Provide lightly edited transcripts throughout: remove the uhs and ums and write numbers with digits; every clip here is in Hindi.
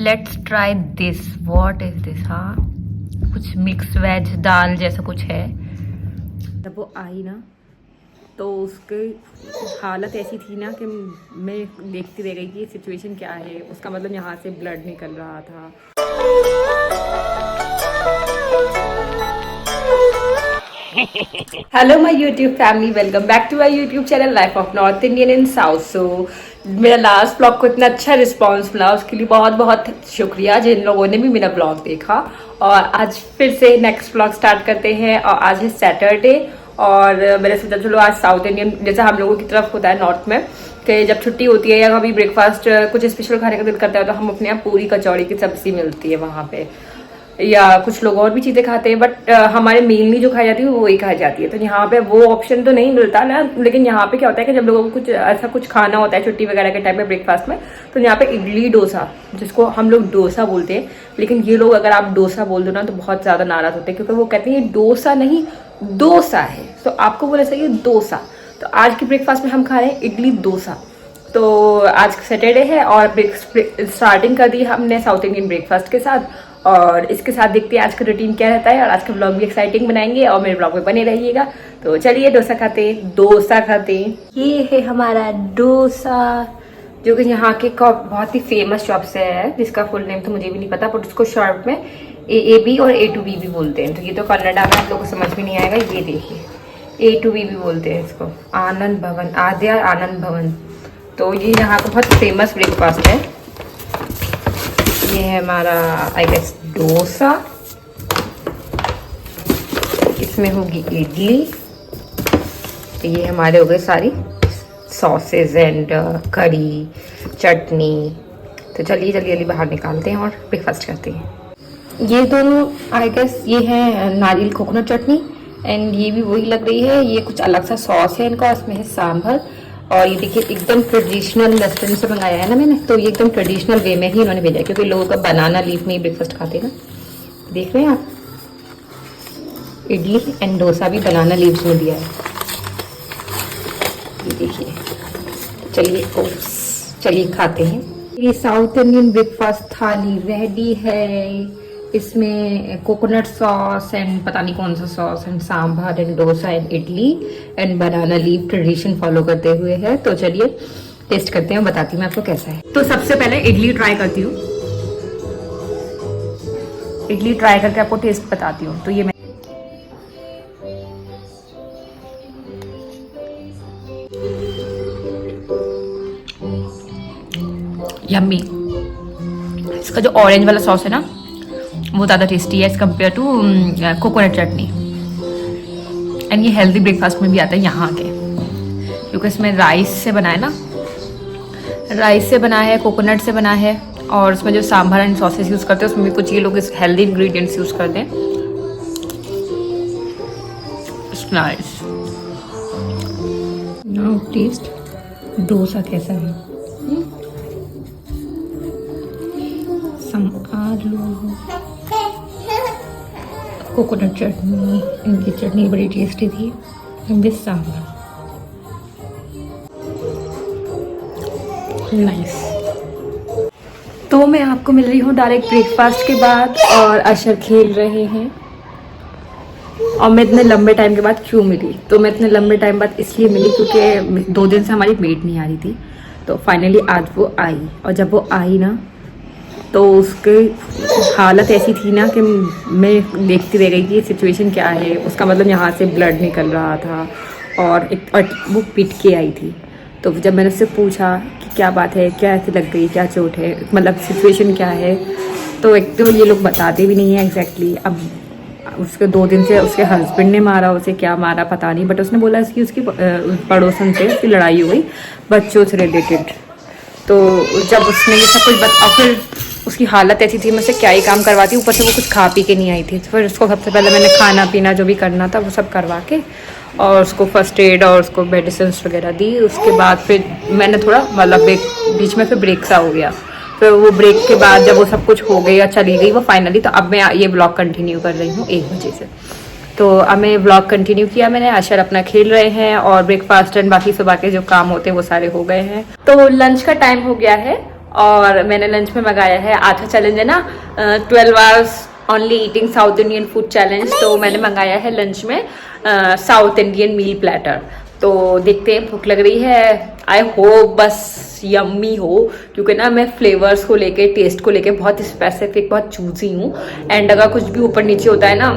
Let's try this. What is this? हाँ, कुछ मिक्स वेज दाल जैसा कुछ है। जब वो आई ना तो उसकी हालत ऐसी थी ना कि मैं देखती रह गई कि सिचुएशन क्या है। उसका मतलब यहाँ से ब्लड निकल रहा था। Hello my YouTube family, welcome back to my YouTube channel life of North Indian in South. So मेरा लास्ट ब्लॉग को इतना अच्छा रिस्पांस मिला, उसके लिए बहुत बहुत शुक्रिया जिन लोगों ने भी मेरा ब्लॉग देखा। और आज फिर से नेक्स्ट ब्लॉग स्टार्ट करते हैं। और आज है सैटरडे और मैंने सोचा चलो आज साउथ इंडियन जैसा हम लोगों की तरफ होता है नॉर्थ में कि जब छुट्टी होती है या कभी ब्रेकफास्ट कुछ स्पेशल खाने का दिल करता है तो हम अपने यहाँ पूरी कचौड़ी की सब्जी मिलती है वहाँ पे, या कुछ लोग और भी चीज़ें खाते हैं, बट हमारे मेनली जो खाई जाती है वो वही खाई जाती है। तो यहाँ पे वो ऑप्शन तो नहीं मिलता ना, लेकिन यहाँ पे क्या होता है कि जब लोगों को कुछ ऐसा कुछ खाना होता है छुट्टी वगैरह के टाइम पे ब्रेकफास्ट में, तो यहाँ पे इडली डोसा, जिसको हम लोग डोसा बोलते हैं, लेकिन ये लोग अगर आप डोसा बोल दो ना तो बहुत ज़्यादा नाराज़ होते हैं, क्योंकि वो कहते हैं डोसा नहीं डोसा है। तो आपको बोला चाहिए डोसा। तो आज की ब्रेकफास्ट में हम खा रहे हैं इडली डोसा। तो आज सैटरडे है और स्टार्टिंग कर दी हमने साउथ इंडियन ब्रेकफास्ट के साथ। और इसके साथ देखते हैं आज का रूटीन क्या रहता है, और आज का ब्लॉग भी एक्साइटिंग बनाएंगे और मेरे ब्लॉग में बने रहिएगा। तो चलिए डोसा खाते। ये है हमारा डोसा, जो कि यहाँ के बहुत ही फेमस शॉप से है, जिसका फुल नेम तो मुझे भी नहीं पता, बट उसको शॉर्ट में AAB और A2B भी बोलते हैं। तो ये तो कन्नड़ा में आप लोगों को समझ में नहीं आएगा। ये देखिए A2B भी बोलते हैं इसको, आनंद भवन, आद्या आनंद भवन। तो ये यहाँ का बहुत फेमस ब्रेकफास्ट है। ये है हमारा आई गेस डोसा, इसमें होगी इडली। तो ये हमारे हो गए सारी सॉसेज एंड करी चटनी। तो चलिए जल्दी बाहर निकालते हैं और ब्रेकफास्ट करते हैं। ये दोनों आई गेस ये है नारियल कोकोनट चटनी, एंड ये भी वही लग रही है। ये कुछ अलग सा सॉस है इनका, इसमें है सांभर। और ये देखिए एकदम ट्रेडिशनल रेस्टोरेंट से मंगाया है ना मैंने, तो ये एकदम ट्रेडिशनल वे में ही इन्होंने भेजा है, क्योंकि लोगों का बनाना लीफ में ही ब्रेकफास्ट खाते हैं ना। देख रहे हैं आप, इडली एंड डोसा भी बनाना लीव्स में दिया है। ये देखिए, चलिए खाते हैं। ये साउथ इंडियन ब्रेकफास्ट थाली रेडी है। इसमें कोकोनट सॉस एंड पता नहीं कौन सा sauce and sambar and dosa and idli and banana leaf tradition follow करते हुए है। तो चलिए टेस्ट करते हैं, बताती हूँ मैं आपको कैसा है। तो सबसे पहले इडली ट्राई करती हूँ। इडली ट्राई करके आपको टेस्ट बताती हूँ। तो ये मैं यम्मी। इसका जो ऑरेंज वाला सॉस है ना वो ज़्यादा टेस्टी है as compare to coconut chutney. And ये हेल्दी ब्रेकफास्ट में भी आता है यहाँ के, क्योंकि इसमें राइस से बना है ना, राइस से बना है, कोकोनट से बना है, और उसमें जो सांभर एंड सॉसेस यूज़ करते हैं उसमें भी कुछ ये लोग इस हेल्दी इंग्रेडिएंट्स यूज़ करते हैं। It's nice. Now taste dosa कैसा है। सम आलू, कोकोनट चटनी, इनकी चटनी बड़ी टेस्टी थी, एंड दिस सांभर नाइस। तो मैं आपको मिल रही हूँ डायरेक्ट ब्रेकफास्ट के बाद, और अशर खेल रहे हैं। और मैं इतने लंबे टाइम के बाद क्यों मिली, तो मैं इतने लंबे टाइम बाद इसलिए मिली क्योंकि 2 दिन से हमारी मेड नहीं आ रही थी। तो फाइनली आज वो आई, और जब वो आई ना तो उसकी हालत ऐसी थी ना कि मैं देखती रह गई कि सिचुएशन क्या है। उसका मतलब यहाँ से ब्लड निकल रहा था, और वो पिट के आई थी। तो जब मैंने उससे पूछा कि क्या बात है, क्या ऐसी लग गई, क्या चोट है, मतलब सिचुएशन क्या है, तो एक तो ये लोग बताते भी नहीं है एग्जैक्टली। अब उसके 2 दिन से उसके हस्बैंड ने मारा उसे, क्या मारा पता नहीं, बट उसने बोला कि उसकी पड़ोसन से उसकी लड़ाई हो गई बच्चों से रिलेटेड। तो जब उसने ये सब कुछ और फिर उसकी हालत ऐसी थी, मैं उससे क्या ही काम करवाती, ऊपर से वो कुछ खा पी के नहीं आई थी। फिर उसको सबसे पहले मैंने खाना पीना जो भी करना था वो सब करवा के, और उसको फर्स्ट एड और उसको मेडिसिन वगैरह दी। उसके बाद फिर मैंने थोड़ा मतलब बीच में फिर ब्रेक सा हो गया। फिर वो ब्रेक के बाद जब वो सब कुछ हो गया, चली गई वो फाइनली, तो अब मैं ये ब्लॉग कंटिन्यू कर रही हूँ 1 बजे से। तो अब मैं व्लॉग कंटिन्यू किया मैंने। अशर अपना खेल रहे हैं और ब्रेकफास्ट एंड बाकी सुबह के जो काम होते हैं वो सारे हो गए हैं। तो लंच का टाइम हो गया है और मैंने लंच में मंगाया है, आज का चैलेंज है ना 12 hours only eating south Indian food challenge. तो मैंने मंगाया है लंच में साउथ इंडियन मील प्लेटर। तो देखते हैं, भूख लग रही है, आई होप बस यम्मी हो, क्योंकि ना मैं फ्लेवर्स को लेके, टेस्ट को लेके बहुत स्पेसिफिक, बहुत चूजी हूँ। एंड अगर कुछ भी ऊपर नीचे होता है ना,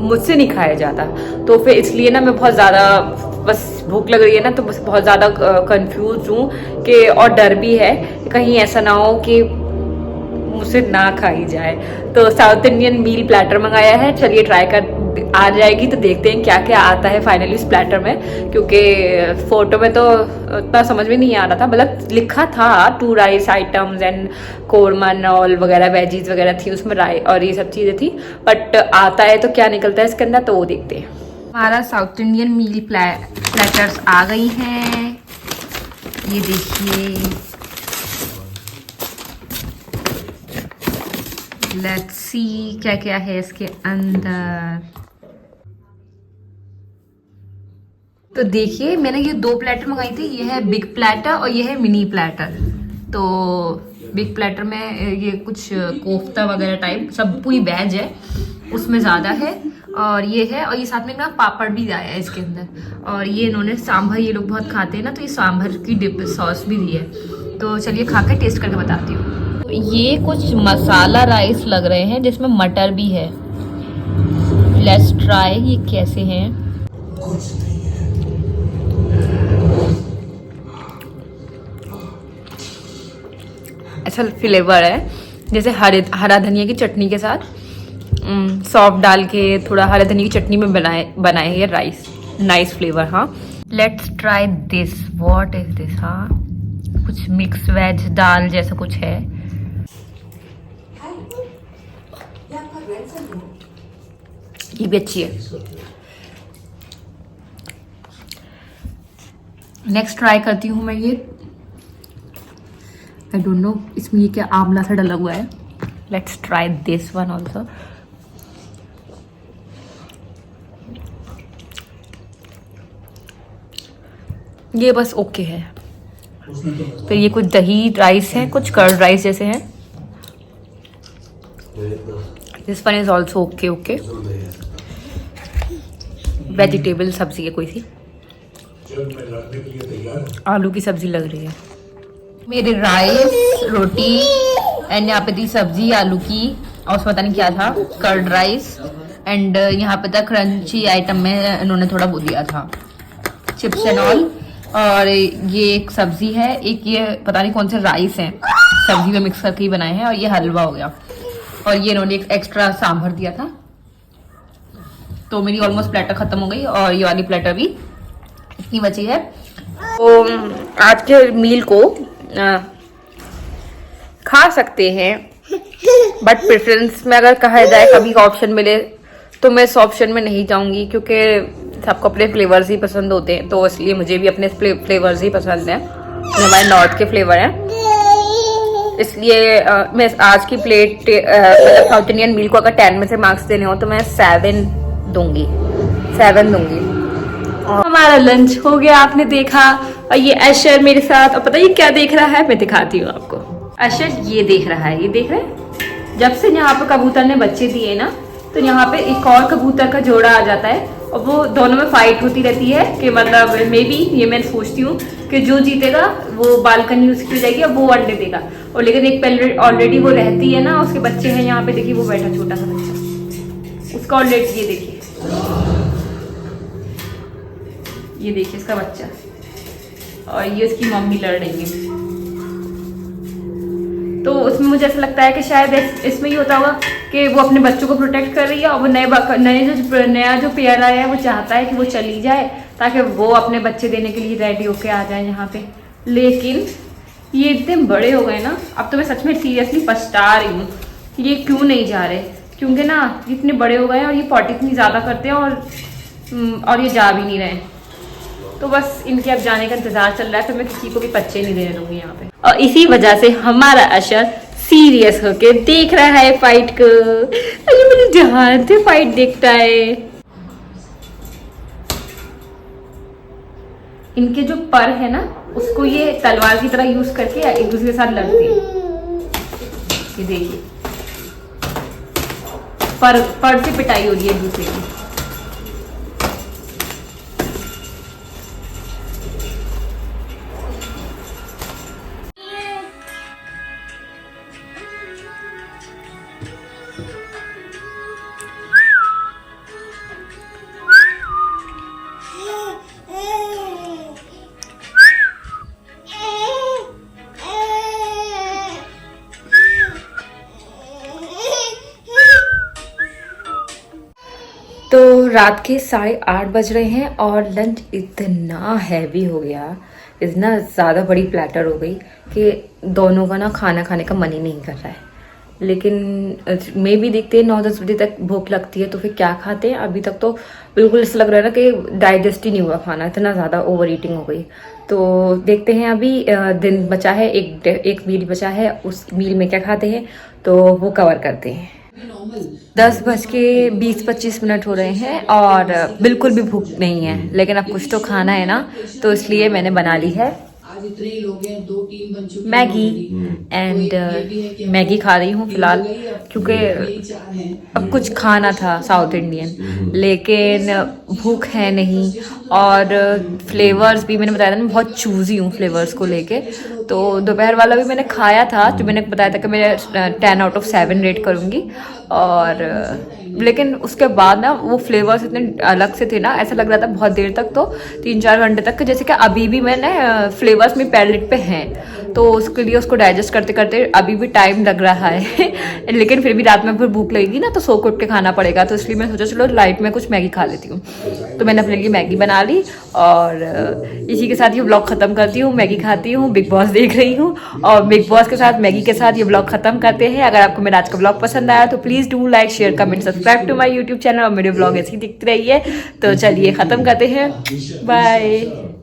मुझसे नहीं खाया जाता। तो फिर इसलिए ना मैं बहुत ज़्यादा, बस भूख लग रही है ना, तो बस बहुत ज़्यादा कंफ्यूज हूँ कि, और डर भी है कि कहीं ऐसा ना हो कि मुझसे ना खाई जाए। तो साउथ इंडियन मील प्लेटर मंगाया है, चलिए ट्राई कर, आ जाएगी तो देखते हैं क्या क्या आता है फाइनली इस प्लेटर में, क्योंकि फोटो में तो उतना समझ में नहीं आ रहा था, मतलब लिखा था 2 राइस आइटम्स एंड कोरमन और वगैरह वेजीज वगैरह थी उसमें, राइस और ये सब चीज़ें थी, बट आता है तो क्या निकलता है इसके अंदर, तो वो देखते हैं। हमारा साउथ इंडियन मील प्लेटर्स आ गई हैं, ये देखिए, लेट्स सी क्या क्या है इसके अंदर। तो देखिए, मैंने ये 2 प्लेटर मंगाई थी, ये है बिग प्लेटर और ये है मिनी प्लेटर। तो बिग प्लेटर में ये कुछ कोफ्ता वगैरह टाइप सब पूरी वेज है, उसमें ज़्यादा है, और ये है, और ये साथ में ना पापड़ भी आया है इसके अंदर। और ये इन्होंने सांभर, ये लोग बहुत खाते हैं ना, तो ये सांभर की डिप सॉस भी दी है। तो चलिए खा के टेस्ट करके बताती हूँ। ये कुछ मसाला राइस लग रहे हैं जिसमें मटर भी है, लेट्स ट्राई ये कैसे हैं। अच्छा फ्लेवर है, जैसे हरा धनिया की चटनी के साथ सॉफ्ट डाल के थोड़ा हरा धनिया की चटनी में बनाए ये राइस, नाइस फ्लेवर। हाँ, let's try this, what is this. हाँ, कुछ मिक्स वेज दाल जैसा कुछ है। ये भी अच्छी है। नेक्स्ट ट्राई करती हूँ मैं ये, आई डोंट नो इसमें ये क्या आंवला सा डला हुआ है। Let's try this one also. ये बस ओके है। फिर ये कुछ दही राइस है, कुछ कर्ड राइस जैसे है। This one is also okay okay. Vegetable सब्जी है कोई सी, आलू की सब्जी लग रही है। मेरे राइस रोटी एंड यहाँ पे थी सब्जी आलू की, और उसमें पता नहीं क्या था, कर्ड राइस, एंड यहाँ पे था क्रंची आइटम में इन्होंने थोड़ा वो दिया था, चिप्स एंड ऑल। और ये एक सब्जी है, एक ये पता नहीं कौन से राइस हैं, सब्जी में मिक्स करके ही बनाए हैं, और ये हलवा हो गया, और ये इन्होंने एक एक्स्ट्रा सांभर दिया था। तो मेरी ऑलमोस्ट प्लेटर खत्म हो गई, और ये वाली प्लेटर भी इतनी बची है। तो आज के मील को खा सकते हैं, बट प्रेफरेंस में अगर कहा जाए कभी का ऑप्शन मिले तो मैं इस ऑप्शन में नहीं जाऊंगी, क्योंकि सबको अपने फ्लेवर्स ही पसंद होते हैं, तो इसलिए मुझे भी अपने फ्लेवर्स ही पसंद हैं, हमारे नॉर्थ के फ्लेवर हैं। इसलिए मैं आज की प्लेट मतलब साउथ इंडियन मील को अगर 10 में से मार्क्स देने हो तो मैं 7 दूंगी। हमारा लंच हो गया, आपने देखा, और ये अशर मेरे साथ, और पता है ये क्या देख रहा है, मैं दिखाती हूँ आपको। अशर ये देख रहा है, ये देख रहे हैं, जब से यहाँ पे कबूतर ने बच्चे दिए ना, तो यहाँ पे एक और कबूतर का जोड़ा आ जाता है, और वो दोनों में फाइट होती रहती है कि मतलब मे बी, ये मैं सोचती हूँ कि जो जीतेगा वो बालकनी उसकी हो जाएगी और वो अंडे देगा। और लेकिन एक पहले ऑलरेडी वो रहती है ना, उसके बच्चे हैं यहाँ पे, देखिए वो बैठा छोटा सा बच्चा, उसका ऑलरेडी ये देखिए, ये देखिए इसका बच्चा, और ये उसकी मम्मी लड़ रही है। तो उसमें मुझे ऐसा लगता है कि शायद इसमें ही होता होगा कि वो अपने बच्चों को प्रोटेक्ट कर रही है, और वो नया जो पेयर आया है वो चाहता है कि वो चली जाए ताकि वो अपने बच्चे देने के लिए रेडी होके आ जाए यहाँ पे। लेकिन ये इतने बड़े हो गए ना, अब तो मैं सच में सीरियसली पछता रही हूँ ये क्यों नहीं जा रहे, क्योंकि ना इतने बड़े हो गए हैं और ये पॉटी इतनी ज़्यादा करते हैं, और ये जा भी नहीं रहे। तो बस इनके अब जाने का इंतजार चल रहा है, फिर मैं किसी को भी बच्चे नहीं देने दूंगी यहाँ पे। और इसी वजह से हमारा अशर सीरियस होके देख रहा है फाइट को। अरे मुझे ध्यान से फाइट देखता है। इनके जो पर है ना, उसको ये तलवार की तरह यूज करके एक दूसरे के साथ लड़ते हैं। ये देखिए, पर से पिटाई हो रही है एक दूसरे की। तो रात के 8:30 बज रहे हैं और लंच इतना हैवी हो गया, इतना ज़्यादा बड़ी प्लेटर हो गई कि दोनों का ना खाना खाने का मन ही नहीं कर रहा है। लेकिन मैं भी देखते हैं 9-10 बजे तक भूख लगती है तो फिर क्या खाते हैं। अभी तक तो बिल्कुल ऐसा लग रहा है ना कि डाइजेस्ट ही नहीं हुआ खाना, इतना ज़्यादा ओवर ईटिंग हो गई। तो देखते हैं, अभी दिन बचा है, एक मील बचा है, उस मील में क्या खाते हैं तो वो कवर करते हैं। 10:20-25 हो रहे हैं और बिल्कुल भी भूख नहीं है, लेकिन अब कुछ तो खाना है ना, तो इसलिए मैंने बना ली है मैगी। एंड मैगी खा रही हूँ फिलहाल, क्योंकि अब कुछ खाना था साउथ इंडियन, लेकिन भूख है नहीं। और फ्लेवर्स भी मैंने बताया था, मैं बहुत चूजी हूँ फ्लेवर्स को लेके। तो दोपहर वाला भी मैंने खाया था, जो मैंने बताया था कि मैं 10/7 रेट करूँगी। और लेकिन उसके बाद ना वो फ्लेवर्स इतने अलग से थे ना, ऐसा लग रहा था बहुत देर तक, तो 3-4 घंटे तक, जैसे कि अभी भी मैंने फ्लेवर्स में पैलेट पे हैं, तो उसके लिए उसको डाइजेस्ट करते करते अभी भी टाइम लग रहा है। लेकिन फिर भी रात में फिर भूख लगेगी ना, तो सो के उठ के खाना पड़ेगा, तो इसलिए मैं सोचा चलो लाइट में कुछ मैगी खा लेती हूँ। तो मैंने अपने लिए मैगी बना ली और इसी के साथ ये व्लॉग ख़त्म करती हूँ। मैगी खाती हूँ, बिग बॉस देख रही हूँ और बिग बॉस के साथ मैगी के साथ ये व्लॉग ख़त्म करते हैं। अगर आपको मेरा आज का व्लॉग पसंद आया तो please do like, share, comment, subscribe to my YouTube channel और मेरे व्लॉग ऐसे ही दिखते रहिए। तो चलिए ख़त्म करते हैं, बाय।